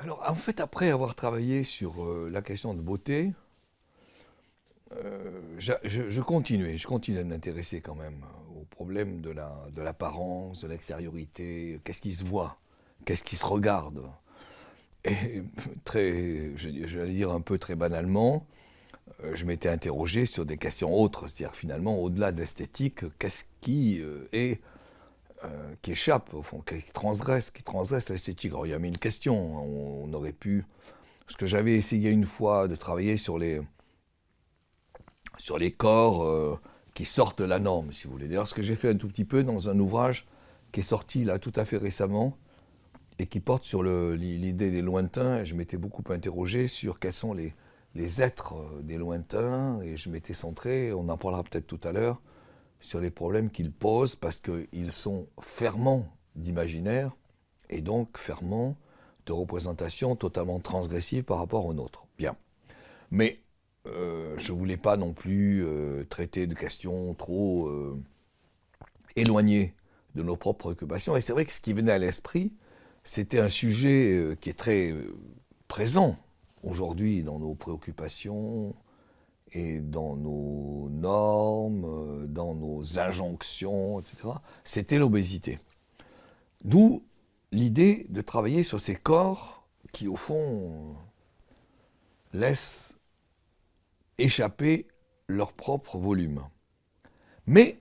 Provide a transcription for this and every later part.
Alors, en fait, après avoir travaillé sur la question de beauté, je continue à m'intéresser quand même au problème de l'apparence, de l'extériorité, qu'est-ce qui se voit, qu'est-ce qui se regarde. Et j'allais dire un peu très banalement, je m'étais interrogé sur des questions autres, c'est-à-dire finalement, au-delà de l'esthétique, qu'est-ce qui échappe, au fond, qui transgresse l'esthétique. Alors, il y a mis une question, on aurait pu... Parce que j'avais essayé une fois de travailler sur les corps qui sortent de la norme, si vous voulez. D'ailleurs, ce que j'ai fait un tout petit peu dans un ouvrage qui est sorti là tout à fait récemment et qui porte sur l'idée des lointains. Et je m'étais beaucoup interrogé sur quels sont les êtres des lointains et je m'étais centré, on en parlera peut-être tout à l'heure, sur les problèmes qu'ils posent parce qu'ils sont ferments d'imaginaire et donc ferments de représentations totalement transgressives par rapport aux nôtres. Bien. Mais je ne voulais pas non plus traiter de questions trop éloignées de nos propres préoccupations. Et c'est vrai que ce qui venait à l'esprit, c'était un sujet qui est très présent aujourd'hui dans nos préoccupations et dans nos normes, dans nos injonctions, etc. C'était l'obésité. D'où l'idée de travailler sur ces corps qui, au fond, laissent échapper leur propre volume. Mais,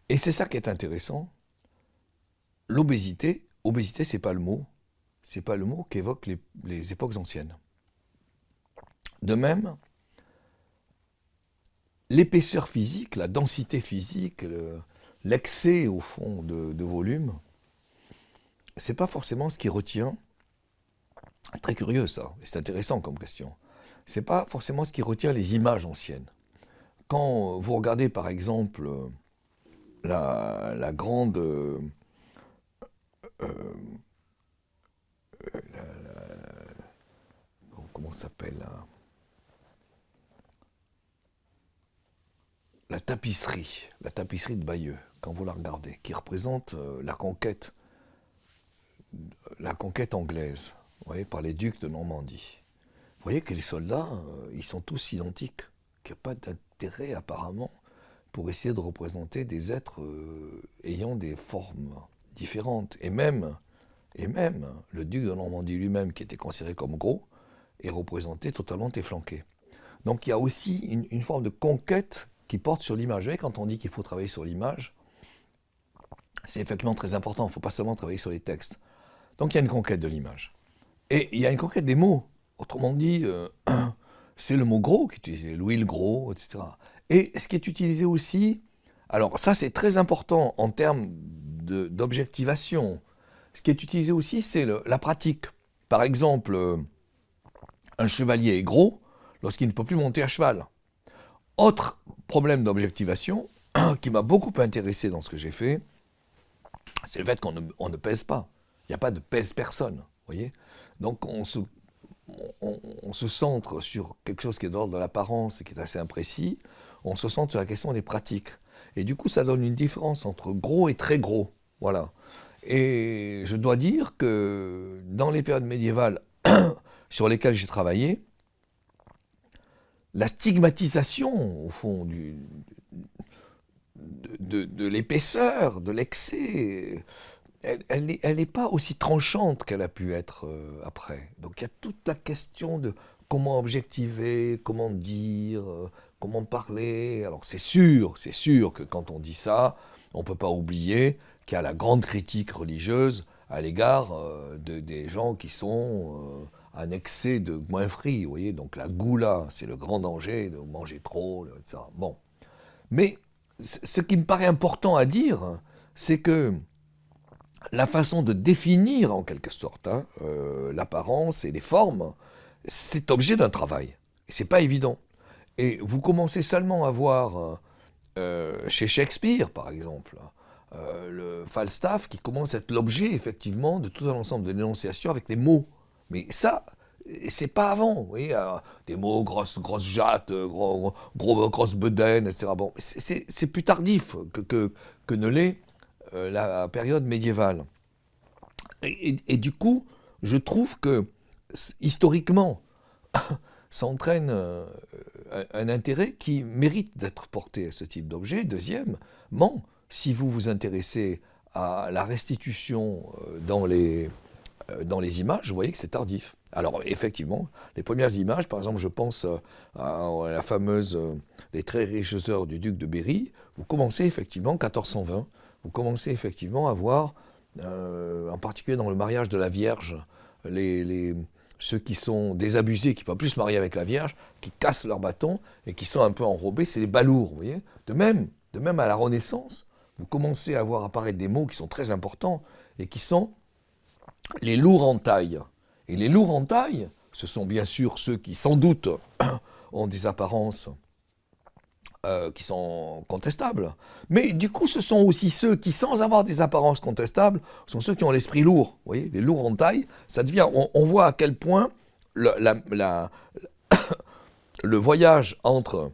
et c'est ça qui est intéressant, l'obésité, c'est pas le mot qu'évoquent les époques anciennes. De même, l'épaisseur physique, la densité physique, l'excès au fond de volume, c'est pas forcément ce qui retient. Très curieux ça, et c'est intéressant comme question. C'est pas forcément ce qui retient les images anciennes. Quand vous regardez par exemple la grande comment ça s'appelle la tapisserie de Bayeux, quand vous la regardez, qui représente la conquête anglaise, vous voyez, par les ducs de Normandie. Vous voyez que les soldats, ils sont tous identiques, qu'il n'y a pas d'intérêt apparemment pour essayer de représenter des êtres ayant des formes différentes. Et même, le duc de Normandie lui-même, qui était considéré comme gros, est représenté totalement efflanqué. Donc il y a aussi une forme de conquête qui porte sur l'image. Vous voyez, quand on dit qu'il faut travailler sur l'image, c'est effectivement très important, il ne faut pas seulement travailler sur les textes. Donc il y a une conquête de l'image. Et il y a une conquête des mots. Autrement dit, c'est le mot gros qui est utilisé, Louis le Gros, etc. Et ce qui est utilisé aussi, alors ça c'est très important en termes d'objectivation. Ce qui est utilisé aussi, c'est la pratique. Par exemple, un chevalier est gros lorsqu'il ne peut plus monter à cheval. Autre problème d'objectivation qui m'a beaucoup intéressé dans ce que j'ai fait, c'est le fait qu'on ne pèse pas. Il n'y a pas de pèse-personne, voyez. Donc on se centre sur quelque chose qui est d'ordre de l'apparence et qui est assez imprécis, on se centre sur la question des pratiques. Et du coup, ça donne une différence entre gros et très gros, voilà. Et je dois dire que dans les périodes médiévales sur lesquelles j'ai travaillé, la stigmatisation, au fond, de l'épaisseur, de l'excès, elle n'est pas aussi tranchante qu'elle a pu être après. Donc il y a toute la question de comment objectiver, comment dire, comment parler. Alors c'est sûr que quand on dit ça, on ne peut pas oublier qu'il y a la grande critique religieuse à l'égard des gens qui sont un excès de goinfrerie, vous voyez. Donc la goula, c'est le grand danger de manger trop, etc. Bon. Mais ce qui me paraît important à dire, c'est que la façon de définir en quelque sorte l'apparence et les formes, c'est objet d'un travail. Et c'est pas évident. Et vous commencez seulement à voir chez Shakespeare, par exemple, le Falstaff qui commence à être l'objet, effectivement, de tout un ensemble de dénonciations avec des mots. Mais ça, c'est pas avant, vous voyez, des mots, grosse jatte, grosse bedaine, etc. Bon, c'est plus tardif que ne l'est la période médiévale. Et du coup, je trouve que, historiquement, ça entraîne un intérêt qui mérite d'être porté à ce type d'objet. Deuxièmement, si vous vous intéressez à la restitution dans les images, vous voyez que c'est tardif. Alors effectivement, les premières images, par exemple, je pense à la fameuse Les très riches heures du duc de Berry, vous commencez effectivement en 1420, vous commencez effectivement à voir, en particulier dans le mariage de la Vierge, ceux qui sont désabusés, qui ne peuvent plus se marier avec la Vierge, qui cassent leur bâton et qui sont un peu enrobés, c'est les balourds, vous voyez. De même à la Renaissance, vous commencez à voir apparaître des mots qui sont très importants et qui sont les lourds en taille. Et les lourds en taille, ce sont bien sûr ceux qui, sans doute, ont des apparences qui sont contestables. Mais du coup, ce sont aussi ceux qui, sans avoir des apparences contestables, sont ceux qui ont l'esprit lourd. Vous voyez, les lourds en taille, ça devient. On voit à quel point le voyage entre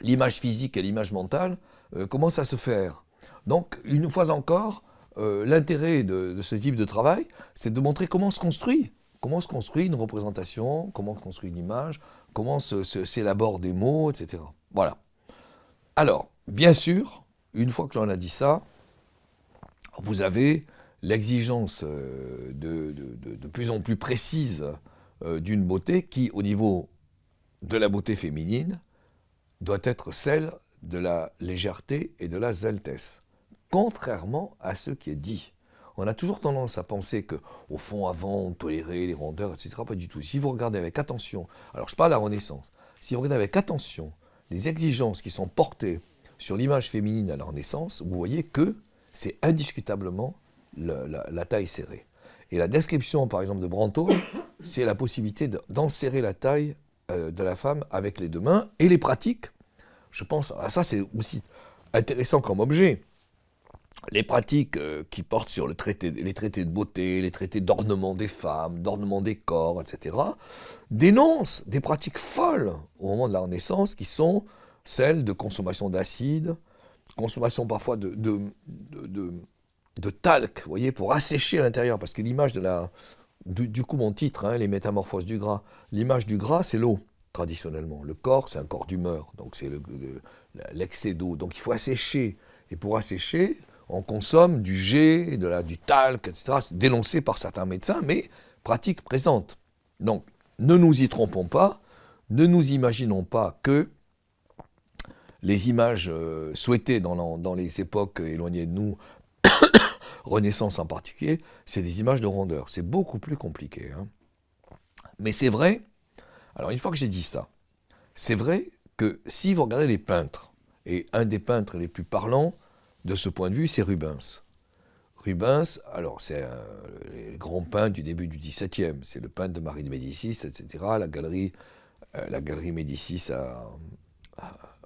l'image physique et l'image mentale commence à se faire. Donc, une fois encore, l'intérêt de ce type de travail, c'est de montrer comment se construit. Comment se construit une représentation, comment se construit une image, comment s'élaborent des mots, etc. Voilà. Alors, bien sûr, une fois que l'on a dit ça, vous avez l'exigence de plus en plus précise d'une beauté qui, au niveau de la beauté féminine, doit être celle de la légèreté et de la zéltesse, contrairement à ce qui est dit. On a toujours tendance à penser que, au fond, avant, on tolérait les rondeurs, etc. Pas du tout. Si vous regardez avec attention, alors je parle de la Renaissance, si vous regardez avec attention les exigences qui sont portées sur l'image féminine à la Renaissance, vous voyez que c'est indiscutablement la taille serrée. Et la description, par exemple, de Brantôme, c'est la possibilité d'enserrer la taille de la femme avec les deux mains, et les pratiques, je pense, ça c'est aussi intéressant comme objet, les pratiques qui portent sur les traités de beauté, les traités d'ornement des femmes, d'ornement des corps, etc., dénoncent des pratiques folles au moment de la Renaissance qui sont celles de consommation d'acide, consommation parfois de talc, vous voyez, pour assécher à l'intérieur, parce que l'image du coup mon titre, hein, les métamorphoses du gras, l'image du gras c'est l'eau, traditionnellement. Le corps c'est un corps d'humeur, donc c'est l'excès d'eau, donc il faut assécher, et pour assécher, on consomme du jet, du talc, etc., c'est dénoncé par certains médecins, mais pratique présente. Donc, ne nous y trompons pas, ne nous imaginons pas que les images souhaitées dans les époques éloignées de nous, Renaissance en particulier, c'est des images de rondeur. C'est beaucoup plus compliqué. Hein. Mais c'est vrai, alors une fois que j'ai dit ça, c'est vrai que si vous regardez les peintres, et un des peintres les plus parlants de ce point de vue, c'est Rubens. Rubens, alors c'est le grand peintre du début du XVIIe, c'est le peintre de Marie de Médicis, etc., la galerie Médicis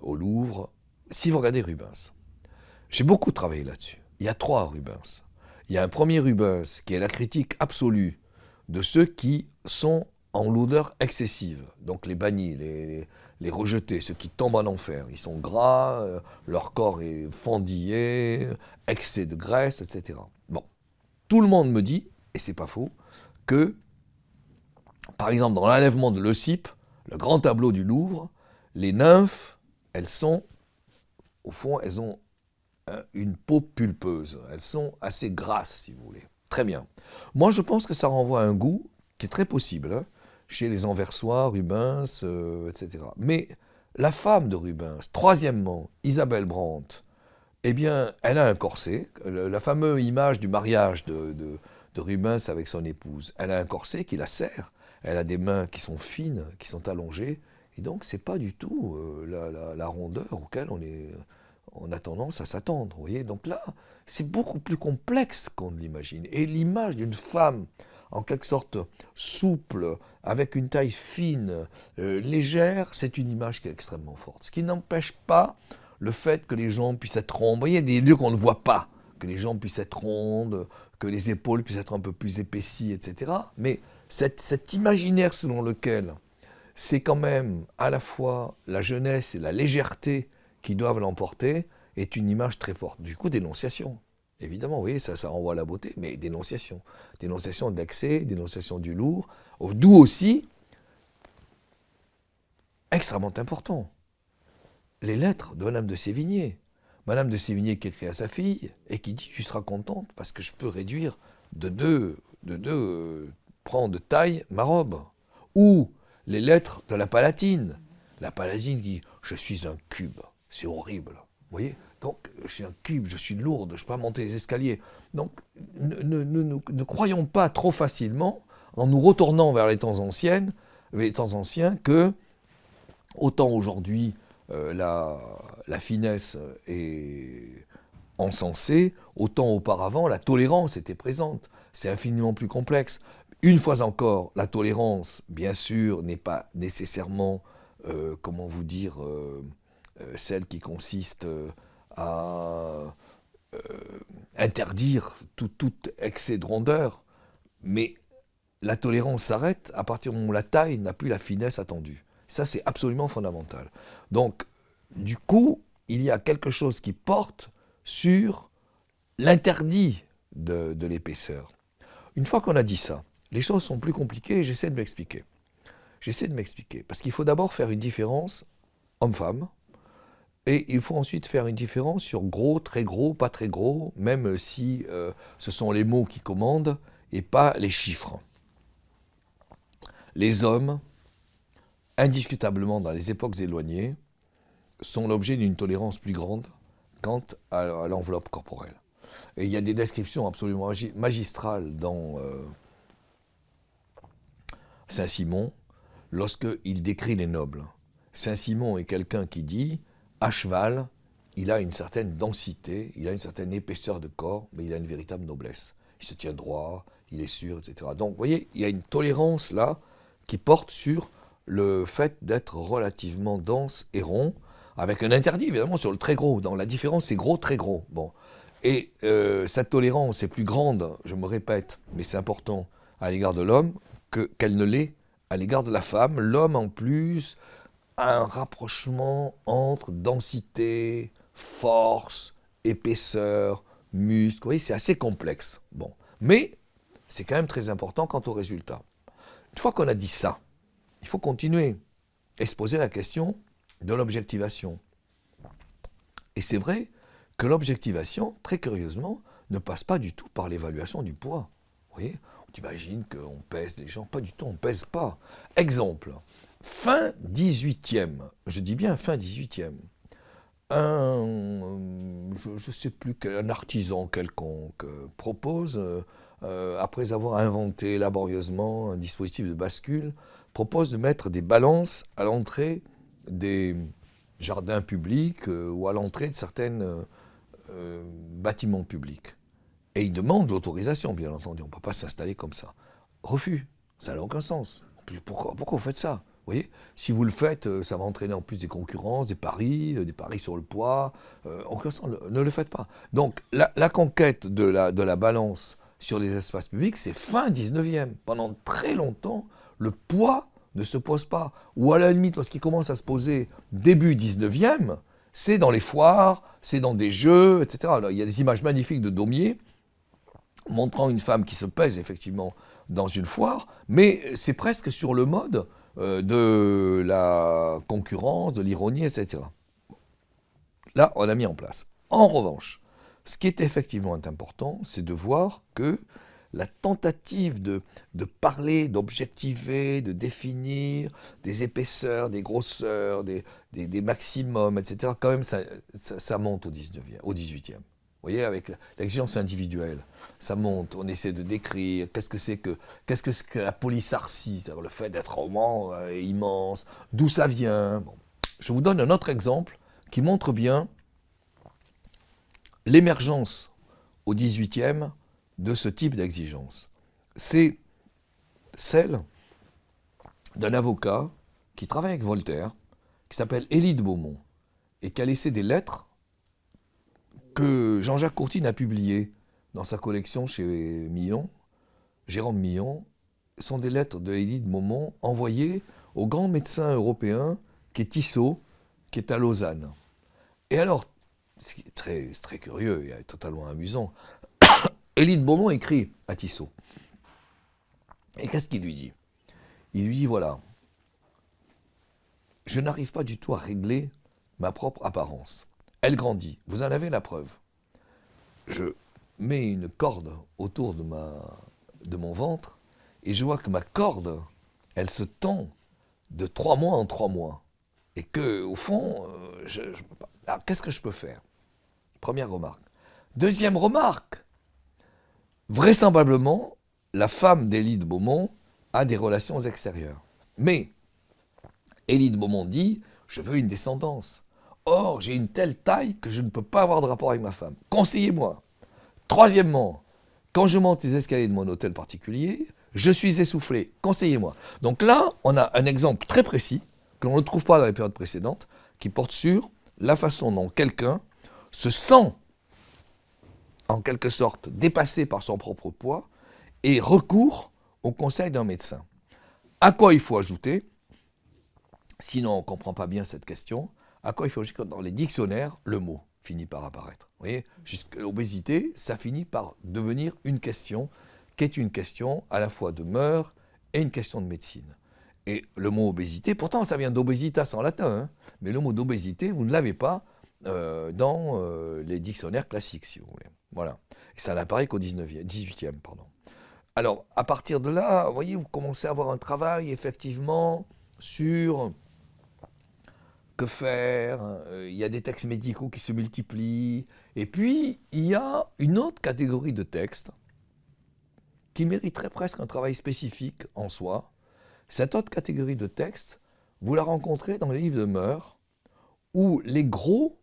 au Louvre. Si vous regardez Rubens, j'ai beaucoup travaillé là-dessus. Il y a 3 Rubens. Il y a un premier Rubens qui est la critique absolue de ceux qui sont en lourdeur excessive, donc les bannis, les rejetés, ceux qui tombent en enfer. Ils sont gras, leur corps est fendillé, excès de graisse, etc. Bon, tout le monde me dit, et c'est pas faux, que, par exemple, dans l'enlèvement de Leucippe, le grand tableau du Louvre, les nymphes, elles sont, au fond, elles ont une peau pulpeuse. Elles sont assez grasses, si vous voulez. Très bien. Moi, je pense que ça renvoie à un goût qui est très possible, hein, chez les Anversois, Rubens, etc. Mais la femme de Rubens, troisièmement, Isabelle Brandt, eh bien, elle a un corset. La fameuse image du mariage de Rubens avec son épouse, elle a un corset qui la serre. Elle a des mains qui sont fines, qui sont allongées. Et donc, c'est pas du tout la rondeur auquel on a tendance à s'attendre. Vous voyez, donc là, c'est beaucoup plus complexe qu'on ne l'imagine. Et l'image d'une femme en quelque sorte souple, avec une taille fine, légère, c'est une image qui est extrêmement forte. Ce qui n'empêche pas le fait que les jambes puissent être rondes. Vous voyez, il y a des lieux qu'on ne voit pas, que les jambes puissent être rondes, que les épaules puissent être un peu plus épaissies, etc. Mais cet imaginaire selon lequel c'est quand même à la fois la jeunesse et la légèreté qui doivent l'emporter est une image très forte. Du coup, dénonciation. Évidemment, vous voyez, ça renvoie à la beauté, mais dénonciation. Dénonciation de l'excès, dénonciation du lourd, d'où aussi, extrêmement important, les lettres de Madame de Sévigné. Madame de Sévigné qui écrit à sa fille et qui dit « Tu seras contente parce que je peux réduire de deux prends de taille ma robe. » Ou les lettres de la Palatine. La Palatine qui dit « Je suis un cube, c'est horrible. » Vous voyez? Donc, je suis un cube, je suis lourde, je ne peux pas monter les escaliers. Donc, ne croyons pas trop facilement, en nous retournant vers les temps anciens, que, autant aujourd'hui, la finesse est encensée, autant auparavant, la tolérance était présente. C'est infiniment plus complexe. Une fois encore, la tolérance, bien sûr, n'est pas nécessairement, comment vous dire, celle qui consiste à interdire tout excès de rondeur, mais la tolérance s'arrête à partir du moment où la taille n'a plus la finesse attendue. Ça, c'est absolument fondamental. Donc, du coup, il y a quelque chose qui porte sur l'interdit de l'épaisseur. Une fois qu'on a dit ça, les choses sont plus compliquées et j'essaie de m'expliquer. Parce qu'il faut d'abord faire une différence homme-femme, et il faut ensuite faire une différence sur gros, très gros, pas très gros, même si ce sont les mots qui commandent et pas les chiffres. Les hommes, indiscutablement dans les époques éloignées, sont l'objet d'une tolérance plus grande quant à l'enveloppe corporelle. Et il y a des descriptions absolument magistrales dans Saint-Simon, lorsqu'il décrit les nobles. Saint-Simon est quelqu'un qui dit, à cheval, il a une certaine densité, il a une certaine épaisseur de corps, mais il a une véritable noblesse. Il se tient droit, il est sûr, etc. Donc, vous voyez, il y a une tolérance là qui porte sur le fait d'être relativement dense et rond, avec un interdit évidemment sur le très gros. Dans la différence, c'est gros, très gros. Bon. Et cette tolérance est plus grande, je me répète, mais c'est important, à l'égard de l'homme, qu'elle ne l'est à l'égard de la femme. L'homme, en plus, a un rapprochement entre densité, force, épaisseur, muscle. Vous voyez, c'est assez complexe. Bon. Mais c'est quand même très important quant au résultat. Une fois qu'on a dit ça, il faut continuer et se poser la question de l'objectivation. Et c'est vrai que l'objectivation, très curieusement, ne passe pas du tout par l'évaluation du poids. Vous voyez, on imagine qu'on pèse les gens, pas du tout, on ne pèse pas. Exemple, fin 18e, je dis bien fin 18e, je ne sais plus, un artisan quelconque propose, après avoir inventé laborieusement un dispositif de bascule, propose de mettre des balances à l'entrée des jardins publics ou à l'entrée de certains bâtiments publics. Et il demande l'autorisation, bien entendu. On ne peut pas s'installer comme ça. Refus. Ça n'a aucun sens. Pourquoi vous faites ça? Vous voyez, si vous le faites, ça va entraîner en plus des concurrences, des paris sur le poids. Aucun sens. Ne le faites pas. Donc, la conquête de la balance sur les espaces publics, c'est fin 19e. Pendant très longtemps, le poids ne se pose pas. Ou à la limite, lorsqu'il commence à se poser début 19e, c'est dans les foires, c'est dans des jeux, etc. Alors, il y a des images magnifiques de Daumier montrant une femme qui se pèse effectivement dans une foire, mais c'est presque sur le mode de la concurrence, de l'ironie, etc. Là, on a mis en place. En revanche, ce qui est effectivement important, c'est de voir que la tentative de parler, d'objectiver, de définir des épaisseurs, des grosseurs, des maximums, etc., quand même, ça monte au 18e. Vous voyez, avec l'exigence individuelle, ça monte, on essaie de décrire qu'est-ce que c'est que la polysarcie, c'est-à-dire le fait d'être roman immense, d'où ça vient. Bon. Je vous donne un autre exemple qui montre bien l'émergence au 18e de ce type d'exigence. C'est celle d'un avocat qui travaille avec Voltaire, qui s'appelle Élie de Beaumont, et qui a laissé des lettres que Jean-Jacques Courtine a publiées dans sa collection chez Millon, Jérôme Millon. Ce sont des lettres de Élie de Beaumont envoyées au grand médecin européen qui est Tissot, qui est à Lausanne. Et alors, c'est très curieux et totalement amusant, Élie de Beaumont écrit à Tissot. Et qu'est-ce qu'il lui dit? Il lui dit, voilà, je n'arrive pas du tout à régler ma propre apparence. Elle grandit, vous en avez la preuve. Je mets une corde autour de mon ventre et je vois que ma corde, elle se tend de 3 mois en 3 mois. Et que, au fond, je ne peux pas. Alors, qu'est-ce que je peux faire? Première remarque. Deuxième remarque. Vraisemblablement, la femme d'Élie de Beaumont a des relations extérieures. Mais Élie de Beaumont dit, je veux une descendance. Or, j'ai une telle taille que je ne peux pas avoir de rapport avec ma femme. Conseillez-moi. Troisièmement, quand je monte les escaliers de mon hôtel particulier, je suis essoufflé. Conseillez-moi. Donc là, on a un exemple très précis, que l'on ne trouve pas dans les périodes précédentes, qui porte sur la façon dont quelqu'un se sent, en quelque sorte, dépassé par son propre poids et recourt au conseil d'un médecin. À quoi il faut ajouter, sinon on ne comprend pas bien cette question, à quoi il faut ajouter que dans les dictionnaires, le mot finit par apparaître. Vous voyez, l'obésité, ça finit par devenir une question, qui est une question à la fois de mœurs et une question de médecine. Et le mot obésité, pourtant ça vient d'obesitas en latin, hein, mais le mot d'obésité, vous ne l'avez pas dans les dictionnaires classiques, si vous voulez. Voilà. Et ça n'apparaît qu'au 18e. Pardon. Alors, à partir de là, vous voyez, vous commencez à avoir un travail, effectivement, sur que faire. Il y a des textes médicaux qui se multiplient. Et puis, il y a une autre catégorie de textes qui mériterait presque un travail spécifique en soi. Cette autre catégorie de textes, vous la rencontrez dans les livres de mœurs, où les gros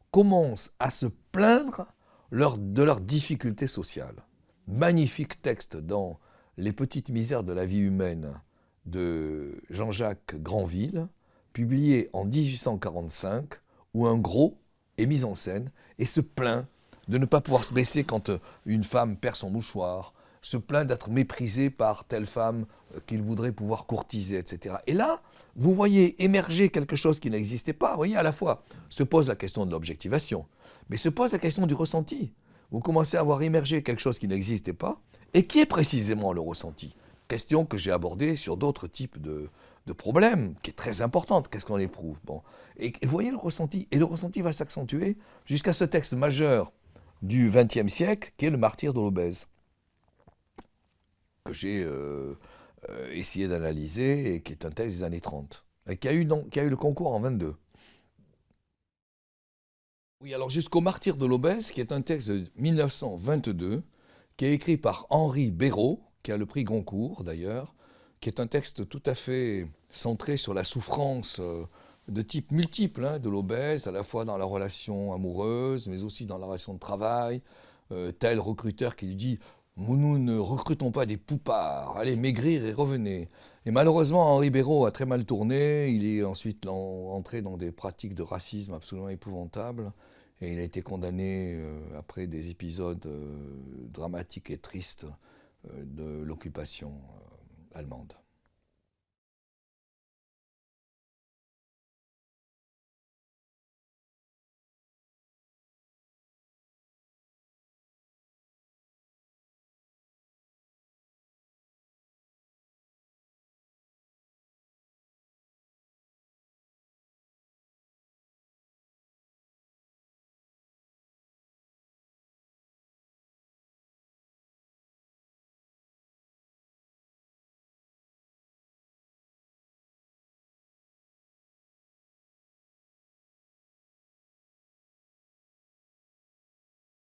commencent à se plaindre de leurs difficultés sociales. Magnifique texte dans Les petites misères de la vie humaine de Jean-Jacques Granville, publié en 1845, où un gros est mis en scène et se plaint de ne pas pouvoir se baisser quand une femme perd son mouchoir, se plaint d'être méprisé par telle femme qu'il voudrait pouvoir courtiser, etc. Et là, vous voyez émerger quelque chose qui n'existait pas. Vous voyez, à la fois se pose la question de l'objectivation, mais se pose la question du ressenti. Vous commencez à voir émerger quelque chose qui n'existait pas, et qui est précisément le ressenti. Question que j'ai abordée sur d'autres types de problèmes, qui est très importante. Qu'est-ce qu'on éprouve? Bon. Et vous voyez le ressenti, et le ressenti va s'accentuer jusqu'à ce texte majeur du XXe siècle, qui est Le martyre de l'obèse, que j'ai essayé d'analyser, et qui est un texte des années 30, et qui a eu le concours en 22. Oui, alors jusqu'au martyr de l'obèse, qui est un texte de 1922, qui est écrit par Henri Béraud, qui a le prix Goncourt d'ailleurs, qui est un texte tout à fait centré sur la souffrance de type multiple de l'obèse, à la fois dans la relation amoureuse, mais aussi dans la relation de travail. Tel recruteur qui lui dit « Nous ne recrutons pas des poupards, allez maigrir et revenez ». Et malheureusement, Henri Béraud a très mal tourné, il est ensuite entré dans des pratiques de racisme absolument épouvantables, et il a été condamné après des épisodes dramatiques et tristes de l'occupation allemande.